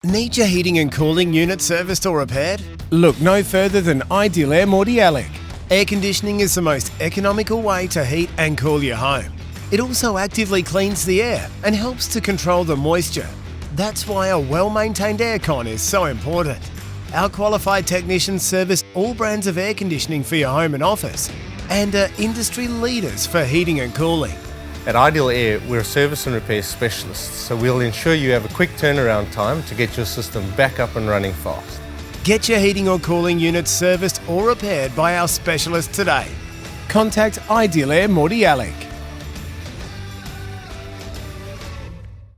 Need your heating and cooling unit serviced or repaired? Look no further than Ideal Air Mordialloc. Air conditioning is the most economical way to heat and cool your home. It also actively cleans the air and helps to control the moisture. That's why a well-maintained aircon is so important. Our qualified technicians service all brands of air conditioning for your home and office and are industry leaders for heating and cooling. At Ideal Air, we're service and repair specialists, so we'll ensure you have a quick turnaround time to get your system back up and running fast. Get your heating or cooling units serviced or repaired by our specialists today. Contact Ideal Air Mordialloc.